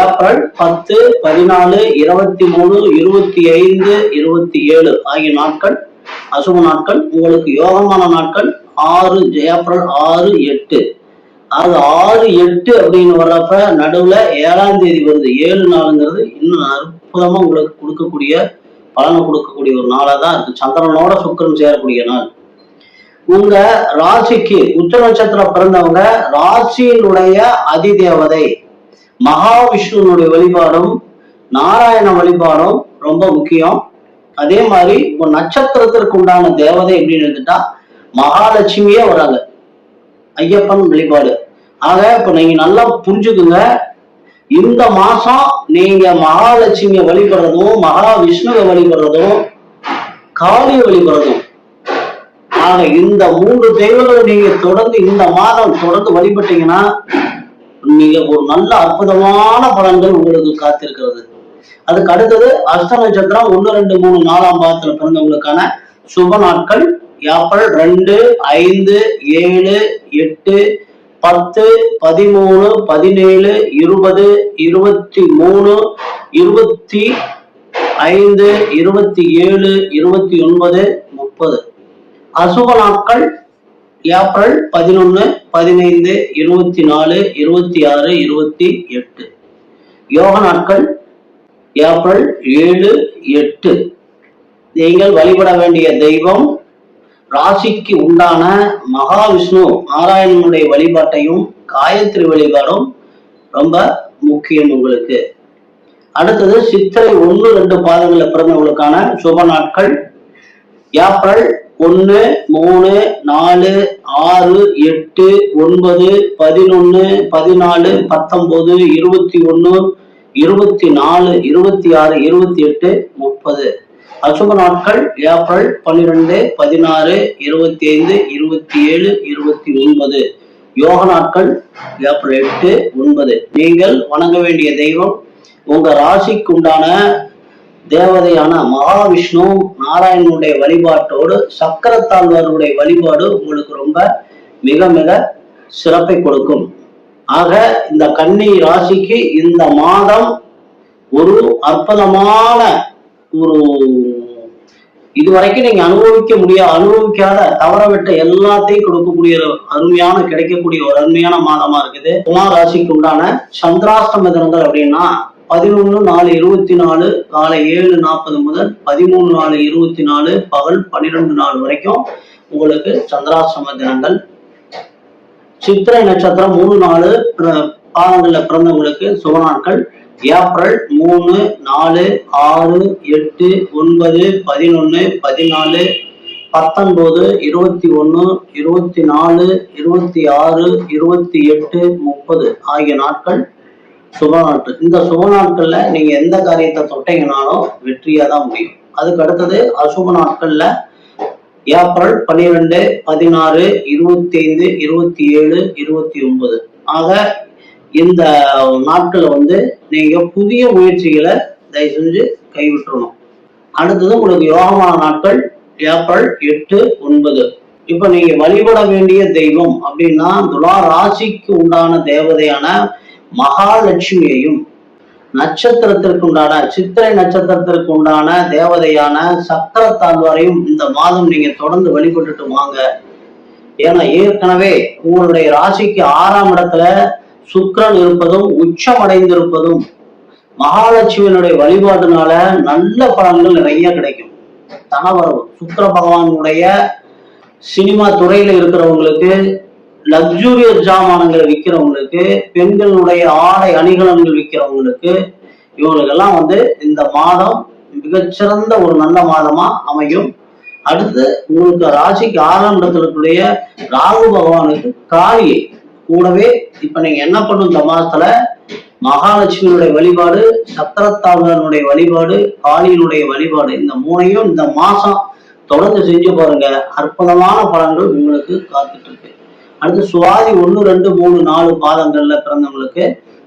ஏப்ரல் 10, 14, 23, 25, 27 ஆகிய நாட்கள் அசுப நாட்கள். உங்களுக்கு யோகமான நாட்கள் ஏப்ரல் 6, 8. அது 6, 8 அப்படின்னு வர்றப்ப நடுவுல 7ஆம் தேதி வருது. 7 நாளுங்கிறது இன்னும் அற்புதமா உங்களுக்கு கொடுக்கக்கூடிய பலனை கொடுக்கக்கூடிய ஒரு நாளா தான் இருக்கு. சந்திரனோட சுக்கிரன் சேரக்கூடிய நாள். உங்க ராசிக்கு உச்ச நட்சத்திரம் பிறந்தவங்க ராசியினுடைய அதிதேவதை மகாவிஷ்ணுனுடைய வழிபாடும் நாராயண வழிபாடும் ரொம்ப முக்கியம். அதே மாதிரி உங்க நட்சத்திரத்திற்கு உண்டான தேவதை அப்படின்னு எடுத்துட்டா மகாலட்சுமியே வராங்க, ஐயப்பன் வழிபாடு. ஆக இப்ப நீங்க நல்லா புரிஞ்சுக்குங்க, இந்த மாசம் நீங்க மகாலட்சுமியை வழிபடுறதும் மகாவிஷ்ணுவை வழிபடுறதும் காளிய வழிபடுறதும், ஆக இந்த 3 தெய்வங்களை நீங்க தொடர்ந்து இந்த மாதம் தொடர்ந்து வழிபட்டீங்கன்னா நீங்க ஒரு நல்ல அற்புதமான பலன்கள் உங்களுக்கு காத்திருக்கிறது. அதுக்கு அடுத்தது அஸ்த நட்சத்திரம் 1, 2, 3, 4ஆம் பாதத்துல பிறந்தவங்களுக்கான சுப நாட்கள் ஏப்ரல் 2, 5, 7, 8, 10, 13, 17, 20, 23, 25, 27, 29, 30. அசுப நாட்கள் ஏப்ரல் 11, 15, 24, 26, 28. யோக நாட்கள் ஏப்ரல் 7, 8. நீங்கள் வழிபட வேண்டிய தெய்வம் ராசிக்கு உண்டான மகாவிஷ்ணு நாராயணனுடைய வழிபாட்டையும் காயத்ரி வழிபாடும் ரொம்ப முக்கியம் உங்களுக்கு. அடுத்தது சித்திரை 1, 2 பாதங்கள்ல பிறந்தவங்களுக்கான சுப நாட்கள் ஏப்ரல் 1, 3, 4, 6, 8, 9, 11, 14, 19, 21, 24, 26, 28, 30. அசுப நாட்கள் ஏப்ரல் 12, 16, 25, 27, 29. யோக நாட்கள் ஏப்ரல் 8, 9. நீங்கள் வணங்க வேண்டிய தெய்வம் உங்க ராசிக்கு உண்டான தேவதையான மகாவிஷ்ணு நாராயணனுடைய வழிபாட்டோடு சக்கரத்தாழ்வாருடைய வழிபாடு உங்களுக்கு ரொம்ப மிக மிக சிறப்பை கொடுக்கும். ஆக இந்த கன்னி ராசிக்கு இந்த மாதம் ஒரு அற்புதமான ஒரு இதுவரைக்கும் நீங்க அனுபவிக்காத தவறவிட்ட எல்லாத்தையும் கொடுக்கக்கூடிய அருமையான கிடைக்கக்கூடிய ஒரு அருமையான மாதமா இருக்குது. குமார் ராசிக்கு உண்டான சந்திராஷ்டம தினங்கள் அப்படின்னா 11/4/24 காலை 7:40 முதல் 13/4/24 பகல் 12 வரைக்கும் உங்களுக்கு சந்திராஷ்டம தினங்கள். சித்திரை நட்சத்திரம் 3, 4 பாதங்கள்ல பிறந்தவங்களுக்கு சுப நாட்கள் ஏப்ரல் 3, 4, 6, 8, 9, 11, 14, 19, 21, 24, 26, 28, 30 ஆகிய நாட்கள் சுப நாட்கள். இந்த சுப நாட்கள்ல நீங்க எந்த காரியத்தை தொட்டீங்கனாலும் வெற்றியா தான் முடியும். அதுக்கு அடுத்தது அசுப நாட்கள்ல ஏப்ரல் 12, 16, 25, 27, 29. ஆக இந்த நாட்களை வந்து நீங்க புதிய முயற்சிகளை தயவு செஞ்சு கைவிட்டுறணும். அடுத்தது உங்களுக்கு யோகமான நாட்கள் ஏப்ரல் 8, 9. இப்ப நீங்க வழிபட வேண்டிய தெய்வம் அப்படின்னா துலா ராசிக்கு உண்டான தேவதையான மகாலட்சுமியையும் நட்சத்திரத்திற்கு உண்டான சித்திரை நட்சத்திரத்திற்கு உண்டான தேவதையான சக்கரத்தாழ்வாரையும் இந்த மாதம் நீங்க தொடர்ந்து வழிபட்டுட்டு வாங்க. ஏன்னா ஏற்கனவே உங்களுடைய ராசிக்கு 6ஆம் இடத்துல சுக்கிரன் இருப்பதும் உச்சம் அடைந்திருப்பதும் மகாலட்சுமியினுடைய வழிபாடுனால நல்ல பலன்கள் நிறைய கிடைக்கும். தனவரவு சுக்கிர பகவானுடைய சினிமா துறையில இருக்கிறவங்களுக்கு, லக்ஸூரியஸ் ஜாமானங்களை விற்கிறவங்களுக்கு, பெண்களுடைய ஆடை அணிகலன்கள் விற்கிறவங்களுக்கு, இவங்களுக்கெல்லாம் வந்து இந்த மாதம் மிகச்சிறந்த ஒரு நல்ல மாதமா அமையும். அடுத்து உங்களுக்கு ராசிக்கு 6ஆம் இடத்துல ராகு பகவானுக்கு காளியை கூடவே இப்ப நீங்க என்ன பண்ணும் இந்த மாதத்துல மகாலட்சுமியுடைய வழிபாடு, சக்கரத்தாழ்வானுடைய வழிபாடு, காளியினுடைய வழிபாடு, இந்த 3ஐயும் இந்த மாசம் தொடர்ந்து செஞ்சு பாருங்க. அற்புதமான பலன்கள் உங்களுக்கு காத்துட்டு இருக்கு. அடுத்து சுவாதி 1, 2, 3, 4 பாதங்கள்ல பிறந்தவங்களுக்கு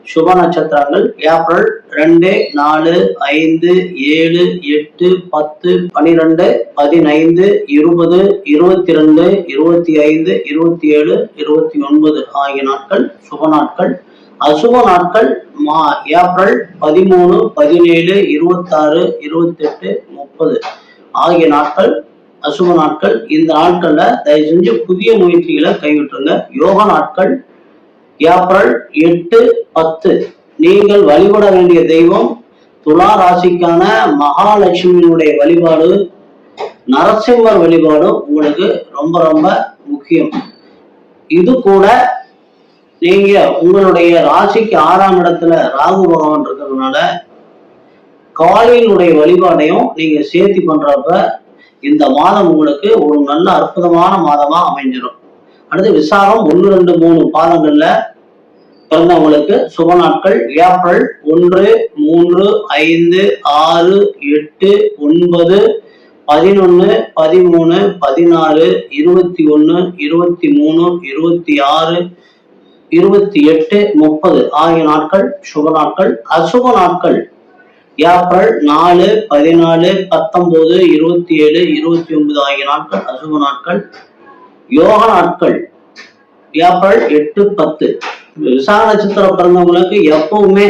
சுப நட்சத்திரங்கள் ஏப்ரல் 2, 4, 5, 7, 8, 10, 12, 15, 20, 22, 25, 27, 29 ஆகிய நாட்கள் சுப நாட்கள். அசுப நாட்கள் ஏப்ரல் 13, 17, 26, 28, 30 ஆகிய நாட்கள் அசுப நாட்கள். இந்த நாட்கள்ல தயவு செஞ்சு புதிய முயற்சிகளை கைவிட்டுருங்க. யோக நாட்கள் ஏப்ரல் 8, 10. நீங்கள் வழிபட வேண்டிய தெய்வம் துலா ராசிக்கான மகாலட்சுமியினுடைய வழிபாடு, நரசிம்மர் வழிபாடு உங்களுக்கு ரொம்ப ரொம்ப முக்கியம். இது கூட நீங்க உங்களுடைய ராசிக்கு 6ஆம் இடத்துல ராகு பகவான் இருக்கிறதுனால காளியினுடைய வழிபாடையும் நீங்க சேர்த்தி பண்றப்ப இந்த மாதம் உங்களுக்கு ஒரு நல்ல அற்புதமான மாதமா அமைஞ்சிடும். அடுத்து விசாகம் 1, 2, 3 பாதங்கள்ல பிறந்தவங்களுக்கு சுப நாட்கள் ஏப்ரல் 1, 3, 5, 6, 8, 9, 11, 13, 14, 21, 23, 26, 28, 30 ஆகிய நாட்கள் சுப நாட்கள். அசுப நாட்கள் ஏப்ரல் 4, 14, 19, 27, 29 ஆகிய நாட்கள் அசுப நாட்கள். யோக நாட்கள் ஏப்ரல் 8, 10. விசாக நட்சத்திரம் பிறந்தவங்களுக்கு எப்பவுமே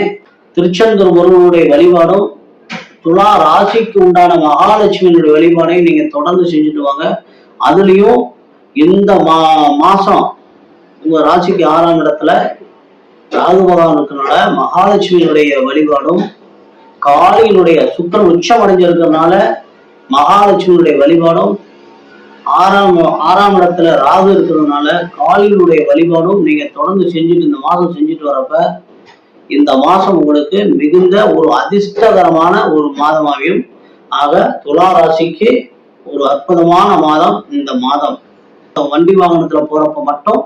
திருச்செந்தூர் முருகனுடைய வழிபாடும் துலா ராசிக்கு உண்டான மகாலட்சுமியினுடைய வழிபாடையும் நீங்க தொடர்ந்து செஞ்சுட்டு வாங்க. அதுலயும் இந்த மாசம் உங்க ராசிக்கு 6ஆம் இடத்துல ராகு பகவான் இருக்கிறதுனால மகாலட்சுமியினுடைய வழிபாடும், காளியினுடைய சுக்கிரன் உச்சம் அடைஞ்சிருக்கிறதுனால மகாலட்சுமியுடைய வழிபாடும், 6ஆம் இடத்துல ராகு இருக்கிறதுனால காளியினுடைய வழிபாடும் நீங்க தொடர்ந்து செஞ்சுட்டு இந்த மாதம் செஞ்சுட்டு வரப்ப இந்த மாசம் உங்களுக்கு மிகுந்த ஒரு அதிர்ஷ்டகரமான ஒரு மாதமாகவும் ஆக துலா ராசிக்கு ஒரு அற்புதமான மாதம் இந்த மாதம். வண்டி வாகனத்துல போறப்ப மட்டும்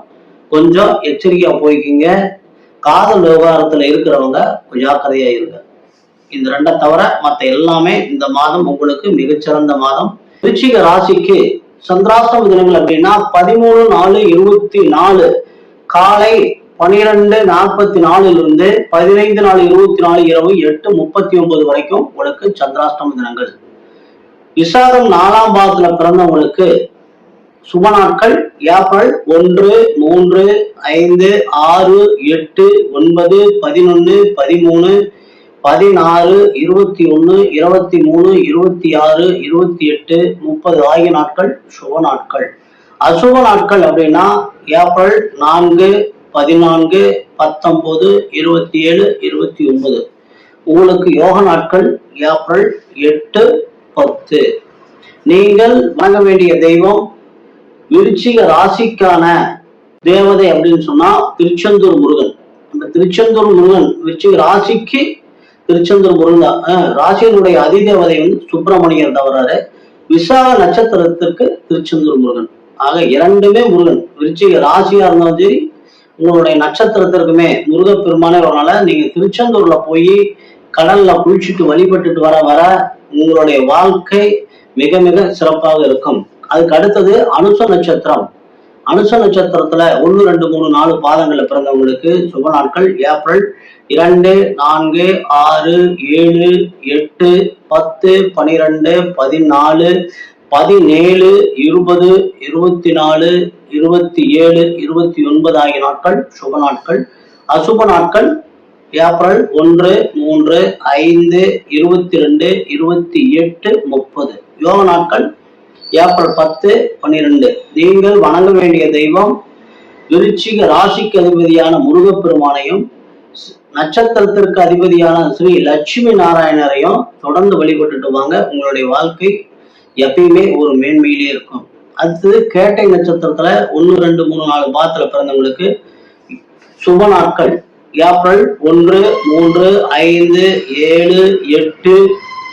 கொஞ்சம் எச்சரிக்கையா போய்க்கிங்க. காதல் விவகாரத்துல இருக்கிறவங்க ஜாக்கிரதையா இருங்க. இந்த 2 தவிர மற்ற எல்லாமே இந்த மாதம் உங்களுக்கு மிகச்சிறந்த மாதம். விருச்சிக ராசிக்கு சந்திராஷ்டம தினங்கள் அப்படின்னா 13, 4, 24 காலை 12:44 இருந்து 15, 4, 24 இரவு 8:39 வரைக்கும் உங்களுக்கு சந்திராஷ்டம தினங்கள். விசாகம் 4ஆம் பாதத்துல பிறந்தவங்களுக்கு சுப நாட்கள் ஏப்ரல் 1, 3, 5, 6, 8, 9, 11, 13, 16, 21, 23, 26, 28, 30 ஆகிய நாட்கள் சுப நாட்கள். அசுப நாட்கள் அப்படின்னா ஏப்ரல் 4, 14, 19, 27, 29. உங்களுக்கு யோக நாட்கள் ஏப்ரல் 8, 10. நீங்கள் வணங்க வேண்டிய தெய்வம் விருச்சிக ராசிக்கான தேவதை அப்படின்னு சொன்னா திருச்செந்தூர் முருகன். அந்த திருச்செந்தூர் முருகன் விருச்சிக ராசிக்கு திருச்செந்தூர் முருகன் தான். ராசியினுடைய அதிதேவதை சுப்பிரமணியர் தவறாரு. விசாக நட்சத்திரத்திற்கு திருச்செந்தூர் முருகன். ஆக 2மே முருகன். விருச்சிக ராசியா இருந்தாலும் சரி, உங்களுடைய நட்சத்திரத்திற்குமே முருகப்பெருமானே வரனால நீங்க திருச்செந்தூர்ல போய் கடல்ல குளிச்சுட்டு வழிபட்டுட்டு வர வர உங்களுடைய வாழ்க்கை மிக மிக சிறப்பாக இருக்கும். அதுக்கு அடுத்தது அனுச நட்சத்திரம். அனுச நட்சத்திரத்துல 1, 2, 3, 4 பாதங்கள்ல பிறந்தவங்களுக்கு சுப நாட்கள் ஏப்ரல் 2, 4, 6, 7, 8, 10, 12, 14, 17, 20, 24, 27, 29 ஆகிய நாட்கள் சுப நாட்கள். அசுப நாட்கள் ஏப்ரல் 1, 3, 5, 22, 28, 30. யோக நாட்கள் ஏப்ரல் 10, 12. நீங்கள் வணங்க வேண்டிய தெய்வம் விருச்சிக ராசிக்கு அதிபதியான முருகப்பெருமானையும் நட்சத்திரத்திற்கு அதிபதியான ஸ்ரீ லட்சுமி நாராயணரையும் தொடர்ந்து வழிபட்டுட்டு வாங்க. உங்களுடைய வாழ்க்கை எப்பயுமே ஒரு மேன்மையிலே இருக்கும். அடுத்தது கேட்டை நட்சத்திரத்துல 1, 2, 3, 4 பாதத்துல பிறந்தவங்களுக்கு சுப நாட்கள் ஏப்ரல் 1, 3, 5, 7, 8,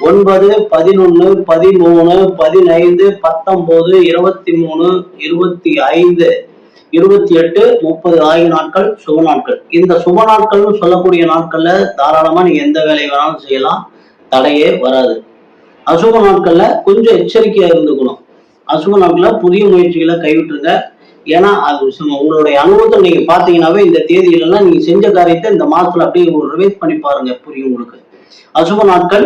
9, 11, 13, 15, 19, 23, 25, 28, 30 ஆகிய நாட்கள் சுப நாட்கள். இந்த சுப நாட்கள்னு சொல்லக்கூடிய நாட்கள்ல தாராளமா நீங்க எந்த வேலையை வேணாலும் செய்யலாம், தடையே வராது. அசுப நாட்கள்ல கொஞ்சம் எச்சரிக்கையா இருந்துக்கணும். அசுப நாட்கள்ல புதிய முயற்சிகளை கைவிட்டுருங்க. ஏன்னா அது உங்களுடைய அனுபவத்தை நீங்க பாத்தீங்கன்னாவே இந்த தேதியிலலாம் நீங்க செஞ்ச காரியத்தை இந்த மாசத்துல அப்படியே ஒரு ரிவைஸ் பண்ணி பாருங்க, புரியும் உங்களுக்கு. அசுப நாட்கள்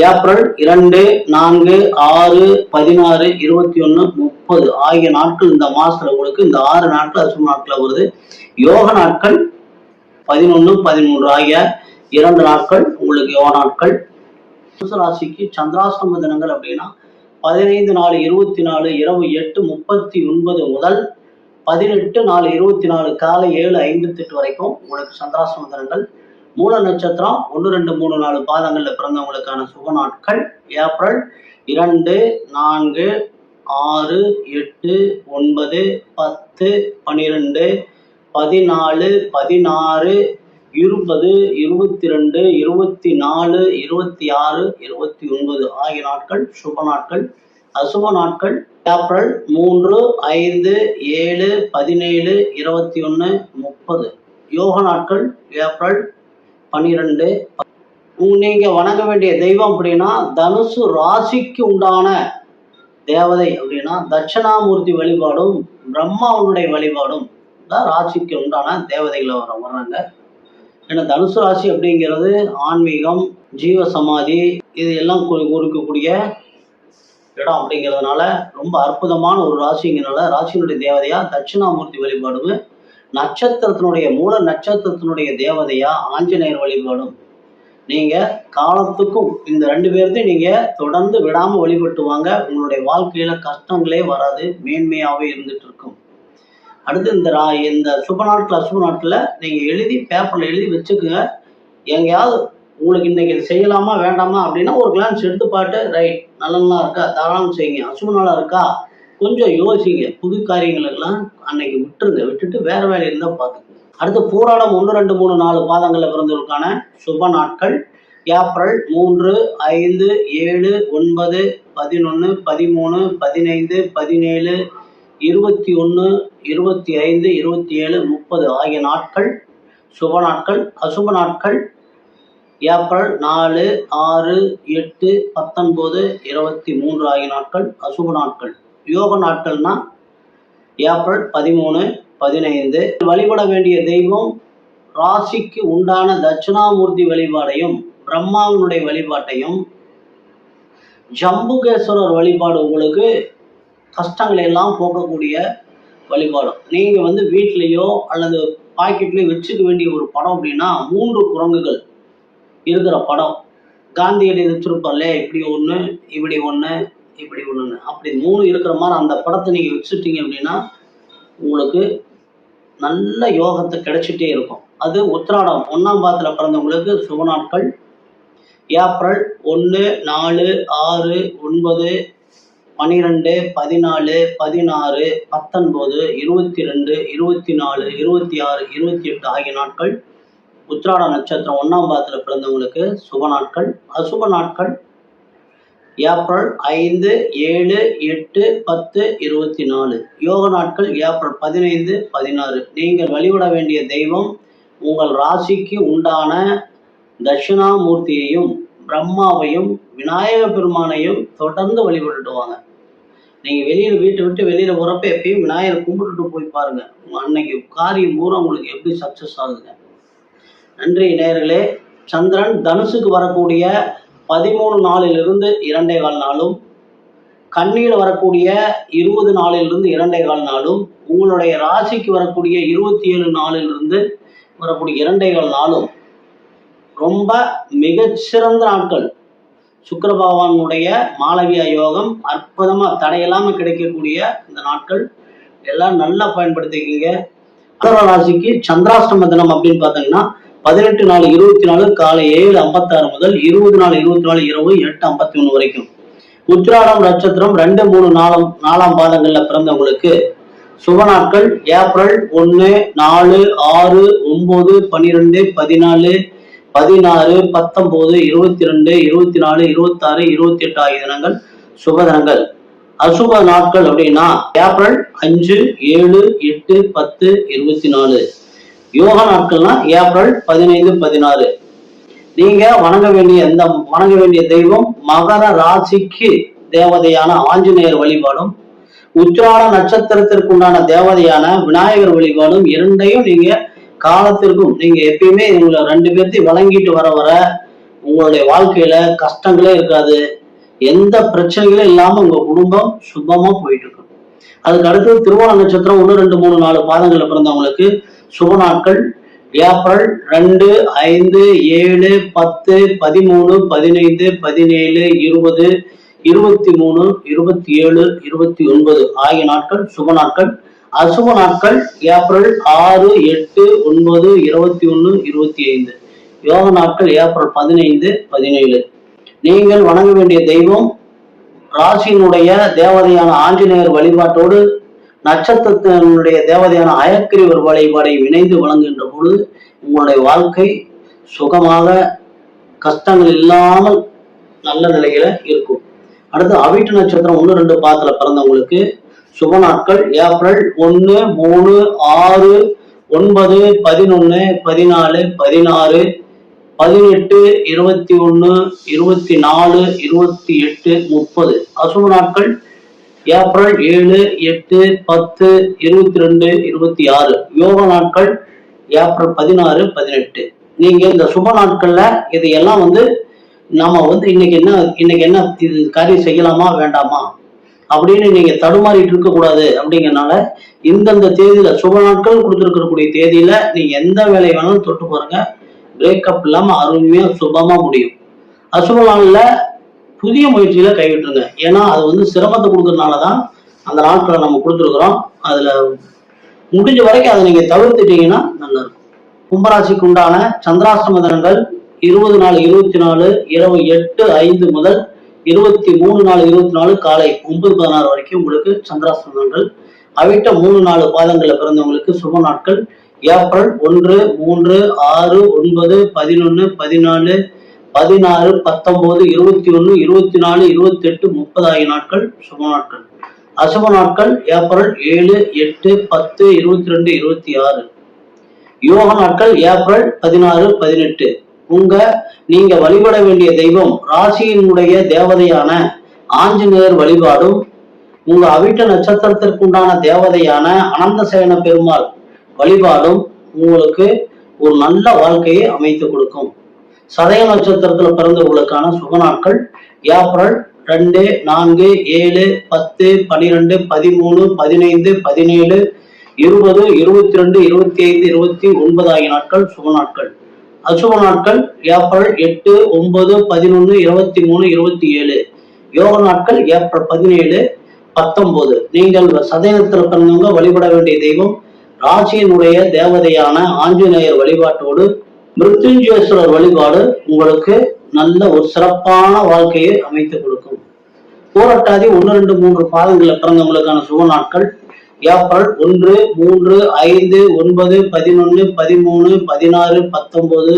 ஏப்ரல் 2, 4, 6, 16, 21, 30 ஆகிய நாட்கள் இந்த மாசத்துல உங்களுக்கு இந்த 6 நாட்கள் அசுப நாட்கள் வருது. யோக நாட்கள் 11, 13 ஆகிய 2 நாட்கள் உங்களுக்கு யோக நாட்கள். ராசிக்கு சந்திராஷ்டம தினங்கள் அப்படின்னா 15/4/24 இரவு 8:39 முதல் 18/4/24 காலை 7:58 வரைக்கும் உங்களுக்கு சந்திராஷ்டம தினங்கள். மூல நட்சத்திரம் 1, 2, 3, 4 பாதங்கள்ல பிறந்தவங்களுக்கான சுப நாட்கள் ஏப்ரல் 2, 4, 6, 8, 9, 10, 12, 14, 16, 20, 22, 24, 26, 29 ஆகிய நாட்கள் சுப நாட்கள். அசுப நாட்கள் ஏப்ரல் 3, 5, 7, 17, 21, 30. யோக நாட்கள் ஏப்ரல் 12. நீங்க வணங்க வேண்டிய தெய்வம் அப்படின்னா தனுசு ராசிக்கு உண்டான தேவதை அப்படின்னா தட்சிணாமூர்த்தி வழிபாடும் பிரம்மாவனுடைய வழிபாடும் தான் ராசிக்கு உண்டான தேவதைகளை வர்றாங்க. ஏன்னா தனுசு ராசி அப்படிங்கிறது ஆன்மீகம், ஜீவ சமாதி இது எல்லாம் குறிக்கக்கூடிய இடம் அப்படிங்கிறதுனால ரொம்ப அற்புதமான ஒரு ராசிங்கிறனால ராசியினுடைய தேவதையா தட்சிணாமூர்த்தி வழிபாடும், நட்சத்திரத்தினுடைய மூல நட்சத்திரத்தினுடைய தேவதையா ஆஞ்சநேயர் வழிபாடும். நீங்க காலத்துக்கும் இந்த 2 பேர்த்தையும் நீங்க தொடர்ந்து விடாம வழிபட்டு வாங்க. உங்களுடைய வாழ்க்கையில கஷ்டங்களே வராது, மேன்மையாவே இருந்துட்டு இருக்கும். அடுத்து இந்த சுப நாட்கள் அசுப நாட்கள்ல நீங்க எழுதி பேப்பர்ல எழுதி வச்சுக்குங்க. எங்கேயாவது உங்களுக்கு இன்னைக்கு இது செய்யலாமா வேண்டாமா அப்படின்னா ஒரு கிளான்ஸ் எடுத்து பாட்டு ரைட் நல்லா இருக்கா தாராளம் செய்யுங்க. அசுப நாளா இருக்கா கொஞ்சம் யோசிங்க. புது காரியங்களுக்கெல்லாம் அன்னைக்கு விட்டுட்டு வேற வேலை இருந்தா பார்த்துக்குங்க. அடுத்து பூராடம் 1, 2, 3, 4 பாதங்கள்ல பிறந்தவர்களுக்கான சுப நாட்கள் ஏப்ரல் 3, 5, 7, 9, 11, 13, 15, 17, 21, 25, 27, 30 ஆகிய நாட்கள் சுப நாட்கள். அசுப நாட்கள் ஏப்ரல் 4, 6, 8, 19, 23 ஆகிய நாட்கள் அசுப நாட்கள். யோக நாட்கள்னா ஏப்ரல் 13, 15. வழிபட வேண்டிய தெய்வம் ராசிக்கு உண்டான தட்சிணாமூர்த்தி வழிபாடையும் பிரம்மாவனுடைய வழிபாட்டையும் ஜம்புகேஸ்வரர் வழிபாடு உங்களுக்கு கஷ்டங்களை எல்லாம் போக்கக்கூடிய வழிபாடும். நீங்க வீட்லயோ அல்லது பாக்கெட்லயோ வச்சுக்க வேண்டிய ஒரு படம் அப்படின்னா 3 குரங்குகள் இருக்கிற படம். காந்தியடி வச்சிருப்பார்ல, இப்படி ஒண்ணு இப்படி ஒண்ணு இப்படி ஒண்ணுன்னு அப்படி 3 இருக்கிற மாதிரி அந்த படத்தை நீங்க வச்சுட்டீங்க அப்படின்னா உங்களுக்கு நல்ல யோகத்தை கிடைச்சிட்டே இருக்கும். அது உத்திராடம் 1ஆம் பாதத்துல பிறந்தவங்களுக்கு சுப நாட்கள் ஏப்ரல் 1, 4, 6, 9, 12, 14, 16, 19, 22, 24, 26, 28 ஆகிய நாட்கள் உத்திராட நட்சத்திரம் 1ஆம் பாதத்துல பிறந்தவங்களுக்கு சுப நாட்கள். அசுப நாட்கள் ஏப்ரல் 5, 7, 8, 10, 24. யோக நாட்கள் ஏப்ரல் 15, 16. நீங்கள் வழிபட வேண்டிய தெய்வம் உங்கள் ராசிக்கு உண்டான தட்சிணாமூர்த்தியையும் பிரம்மாவையும் விநாயக பெருமானையும் தொடர்ந்து வழிபட்டுட்டு வாங்க. நீங்க வீட்டை விட்டு வெளியில போறப்ப எப்பயும் விநாயகர் கும்பிட்டுட்டு போய் பாருங்க. அன்னைக்கு காரியம் பூரா உங்களுக்கு எப்படி சக்சஸ் ஆகுதுங்க. நன்றி நேயர்களே. சந்திரன் தனுசுக்கு வரக்கூடிய 13 நாளிலிருந்து 2.25 நாளும், கன்னியில வரக்கூடிய 20 நாளிலிருந்து 2.25 நாளும், உங்களுடைய ராசிக்கு வரக்கூடிய 27 நாளிலிருந்து வரக்கூடிய 2.25 நாளும் ரொம்ப மிகச்சிறந்த நாட்கள். சுக்கிர பகவானுடைய மாளவியா யோகம் அற்புதமா தடையில்லாம கிடைக்கக்கூடிய இந்த நாட்கள் எல்லாம் நல்லா பயன்படுத்திக்கீங்க. மகர ராசிக்கு சந்திராஷ்டம தினம் அப்படின்னு பார்த்தீங்கன்னா 18/4/24 காலை 7:56 முதல் 20/4/24 இரவு 8:51 வரைக்கும். உத்திராடம் நட்சத்திரம் 2, 3, 4ஆம் பாதங்கள்ல பிறந்தவங்களுக்கு சுப நாட்கள் ஏப்ரல் 1, 4, 6, 9, 12, 14, 16, 19, 22, 24, 26, 28 ஆகிய தினங்கள் சுப தினங்கள். அசுப நாட்கள் அப்படின்னா ஏப்ரல் 5, 7, 8, 10, 24. யோக நாட்கள்னா ஏப்ரல் 15, 16. நீங்க வணங்க வேண்டிய தெய்வம் மகர ராசிக்கு தேவதையான ஆஞ்சநேயர் வழிபாடும், உத்திராட நட்சத்திரத்திற்கு உண்டான தேவதையான விநாயகர் வழிபாடும் இரண்டையும் நீங்க காலத்திற்கும் நீங்க எப்பயுமே உங்களை 2 பேர்த்தையும் வழங்கிட்டு வர வர உங்களுடைய வாழ்க்கையில கஷ்டங்களே இருக்காது, எந்த பிரச்சனைகளும் இல்லாம உங்க குடும்பம் சுபமா போயிட்டு இருக்கும். அதுக்கு அடுத்து திருவோண நட்சத்திரம் 1, 2, 3, 4 பாதங்கள்ல பிறந்தவங்களுக்கு சுப நாட்கள் ஏப்ரல் 2, 5, 7, 10, 13, 15, 17, 20, 23, 27, 29 ஆகிய நாட்கள் சுப நாட்கள். அசுப நாட்கள் ஏப்ரல் 6, 8, 9, 21, 25. யோக நாட்கள் ஏப்ரல் 15, 17. நீங்கள் வணங்க வேண்டிய தெய்வம் ராசியினுடைய தேவதையான ஆஞ்சநேயர் வழிபாட்டோடு நட்சத்திரத்தினுடைய தேவதையான அயக்கிரிவர் வழிபாடை இணைந்து வழங்குகின்ற பொழுது உங்களுடைய வாழ்க்கை சுகமாக கஷ்டங்கள் இல்லாமல் நல்ல நிலையில இருக்கும். அடுத்து அவிட்ட நட்சத்திரம் 1, 2 பாதத்துல பிறந்தவங்களுக்கு சுப நாட்கள் ஏப்ரல் 1, 3, 6, 9, 11, 14, 16, 18, 21, 24, 28, 30. அசுப நாட்கள் ஏப்ரல் 7, 8, 10, 22, 26. யோக நாட்கள் ஏப்ரல் 16, 18. நீங்க இந்த சுப நாட்கள்ல இதையெல்லாம் நம்ம இன்னைக்கு என்ன இது காரியம் செய்யலாமா வேண்டாமா அப்படின்னு நீங்க தடுமாறிட்டு இருக்க கூடாது. அப்படிங்கறனால இந்தந்த தேதியில சுப நாட்கள் கொடுத்துருக்கக்கூடிய தேதியில நீங்க எந்த வேலையை வேணாலும் தொட்டு பாருங்க, பிரேக்கப் இல்லாம அருமையா சுபமா முடியும். அசுப நாள்ல புதிய முயற்சியில கைவிட்டுருங்க. ஏன்னா அது சிரமத்தை கொடுக்கறதுனாலதான் அந்த நாட்களை நம்ம கொடுத்துருக்குறோம். அதுல முடிஞ்ச வரைக்கும் அதை நீங்க தவிர்த்துட்டீங்கன்னா நல்லா இருக்கும். கும்பராசிக்கு உண்டான சந்திராஷ்டம தினங்கள் 20/4/24 இரவு 8:05 முதல் 23/4/24 காலை 9:16 வரைக்கும் உங்களுக்கு சந்திராஷ்டம தினங்கள். அவிட்ட 3-4 பாதங்கள்ல பிறந்தவங்களுக்கு சுப நாட்கள் ஏப்ரல் 1, 3, 6, 9, 11, 14, 16, 19, 21, 24, 28, 30 ஆகிய நாட்கள் சுப நாட்கள். அசுப நாட்கள் ஏப்ரல் 7, 8, 10, 22, 26. யோக நாட்கள் ஏப்ரல் 16, 18. நீங்க வழிபட வேண்டிய தெய்வம் ராசியினுடைய தேவதையான ஆஞ்சநேயர் வழிபாடும் உங்க அவிட்ட நட்சத்திரத்திற்கு உண்டான தேவதையான அனந்தசேன பெருமாள் வழிபாடும் உங்களுக்கு ஒரு நல்ல வாழ்க்கையை அமைத்து கொடுக்கும். சதய நட்சத்திரத்துல பிறந்தவர்களுக்கான சுப நாட்கள் ஏப்ரல் 2, 4, 7, 10, 12, 13, 15, 17, 20, 22, 25, 29 ஆகிய நாட்கள் சுப நாட்கள். அசுப நாட்கள் ஏப்ரல் 8, 9, 11, 23, 27. யோக நாட்கள் ஏப்ரல் 17, 19. நீங்கள் சதயத்தில் பிறந்தவங்க வழிபட வேண்டிய தெய்வம் ராசியினுடைய தேவதையான ஆஞ்சநேயர் வழிபாட்டோடு மிருத்யுஞ்சேஸ்வரர் வழிபாடு உங்களுக்கு நல்ல ஒரு சிறப்பான வாழ்க்கையை அமைத்து கொடுக்கும். பூரட்டாதி 1, 2, 3 பாதங்கள்ல பிறந்தவங்களுக்கான சுப நாட்கள் ஏப்ரல் 1, 3, 5, 9, 11, 13, 16, 19,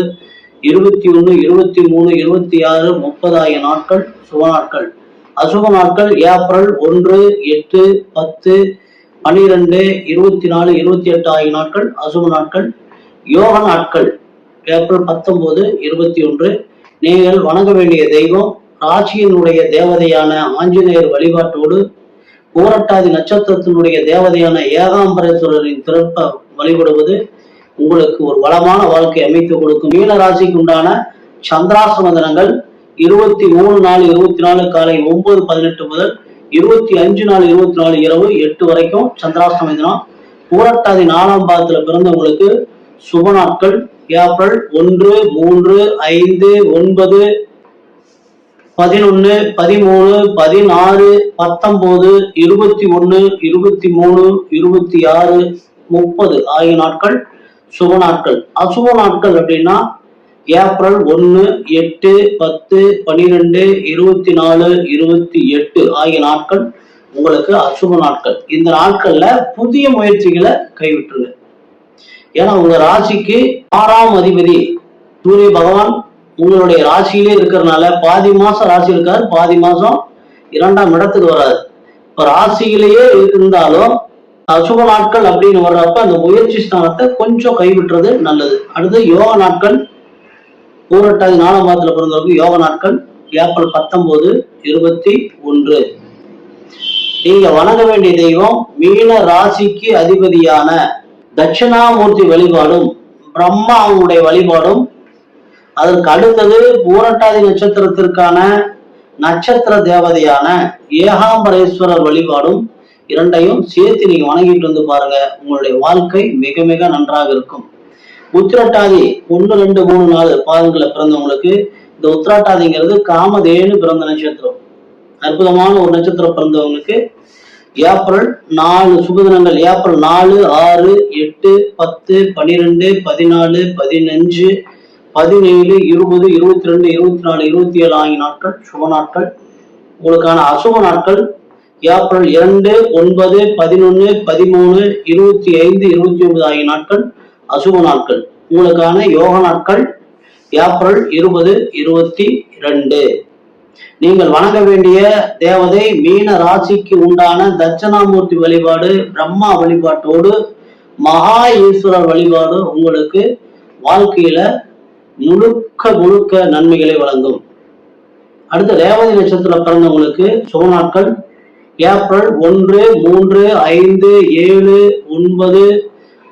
21, 23, 26, 30 ஆகிய நாட்கள் சுப நாட்கள். அசுப நாட்கள் ஏப்ரல் 1, 8, 10, 12, 24, 28 ஆகிய நாட்கள் அசுப நாட்கள். யோக நாட்கள் ஏப்ரல் 19, 21. நீங்கள் வணங்க வேண்டிய தெய்வம் ராசியினுடைய தேவதையான ஆஞ்சநேயர் வழிபாட்டோடு பூரட்டாதி நட்சத்திரத்தினுடைய தேவதையான ஏகாம்பரேஸ்வரரின் திறப்ப வழிபடுவது உங்களுக்கு ஒரு வளமான வாழ்க்கை அமைத்து கொடுக்கும். மீன ராசிக்கு உண்டான சந்திராசிரம தினங்கள் 23/4/24 காலை 9:18 முதல் 25/4/24 இரவு 8 வரைக்கும் சந்திராசிரம தினம். பூரட்டாதி 4ஆம் பாதத்துல பிறந்தவங்களுக்கு சுப நாட்கள் ஏப்ரல் 1, 3, 5, 9, 11, 13, 16, 19, 21, 23, 26, 30 ஆகிய நாட்கள் சுப நாட்கள். அசுப நாட்கள் அப்படின்னா ஏப்ரல் 1, 8, 10, 12, 24, 28 ஆகிய நாட்கள் உங்களுக்கு அசுப நாட்கள். இந்த நாட்கள்ல புதிய முயற்சிகளை கைவிட்டுருங்க. ஏன்னா உங்க ராசிக்கு 6ஆம் அதிபதி சூரிய பகவான் உங்களுடைய ராசியிலே இருக்கிறதுனால பாதி மாசம் ராசி இருக்காரு, பாதி மாசம் 2ஆம் இடத்துக்கு வராது. இப்ப ராசியிலேயே இருந்தாலும் அசுப நாட்கள் அப்படின்னு வர்றப்ப அந்த முயற்சி ஸ்தானத்தை கொஞ்சம் கைவிட்டுறது நல்லது. அடுத்து யோக நாட்கள் பூரட்டாதி 4ஆம் பாதத்துல பிறந்தவருக்கு யோக நாட்கள் ஏப்ரல் 19, 21. நீங்க வணங்க வேண்டிய தெய்வம் மீன ராசிக்கு அதிபதியான தட்சிணாமூர்த்தி வழிபாடும் பிரம்மாவுடைய வழிபாடும், அதற்கு அடுத்தது பூரட்டாதி நட்சத்திரத்திற்கான நட்சத்திர தேவதையான ஏகாம்பரேஸ்வரர் வழிபாடும் இரண்டையும் சேர்த்து நீங்க வணங்கிட்டு வந்து பாருங்க. உங்களுடைய வாழ்க்கை மிக மிக நன்றாக இருக்கும். உத்திரட்டாதி 1, 2, 3, 4 பாதங்களை பிறந்தவங்களுக்கு இந்த உத்திரட்டாதிங்கிறது காமதேனு பிறந்த நட்சத்திரம். அற்புதமான ஒரு நட்சத்திரம் பிறந்தவங்களுக்கு ஏப்ரல் 4 சுபதினங்கள். ஏப்ரல் 4, 6, 8, 10, 12, 14, 15, 17, 20, 22, 24, 27 ஆகிய நாட்கள் சுப நாட்கள். உங்களுக்கான அசுப நாட்கள் ஏப்ரல் 2, 9, 11, 13, 25, 29 ஆகிய நாட்கள் அசுப நாட்கள். உங்களுக்கான யோக நாட்கள் ஏப்ரல் 20, 22. நீங்கள் வணங்க வேண்டிய தேவதை மீன ராசிக்கு உண்டான தட்சிணாமூர்த்தி வழிபாடு, பிரம்மா வழிபாட்டோடு மகா ஈஸ்வரர் வழிபாடு உங்களுக்கு வாழ்க்கையில முழுக்க முழுக்க நன்மைகளை வழங்கும். அடுத்த ரேவதி நட்சத்திரம் பிறந்தவங்களுக்கு சுப நாட்கள் ஏப்ரல் 1, 3, 5, 7, 9,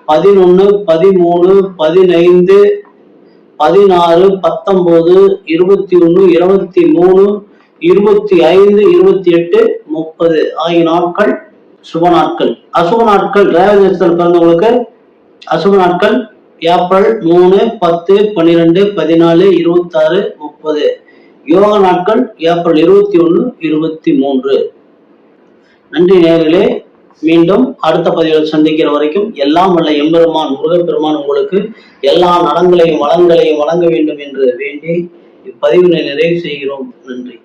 11, 13, 15, 16, 19, 21, 23, 25, 28, 30 ஆகிய நாட்கள் சுப நாட்கள். அசுப நாட்கள் ரேவதி நட்சத்திரம் பிறந்தவங்களுக்கு அசுப நாட்கள் ஏப்ரல் 3, 10, 12, 14, 26, 30. யோக நாட்கள் ஏப்ரல் 21, 23. நன்றி நேயர்களே. மீண்டும் அடுத்த பதிவில் சந்திக்கிற வரைக்கும் எல்லாம் வல்ல எம்பெருமான் முருகப்பெருமான் உங்களுக்கு எல்லா நலங்களையும் வளங்களையும் வழங்க வேண்டும் என்று வேண்டி இப்பதிவினை நிறைவு செய்கிறோம். நன்றி.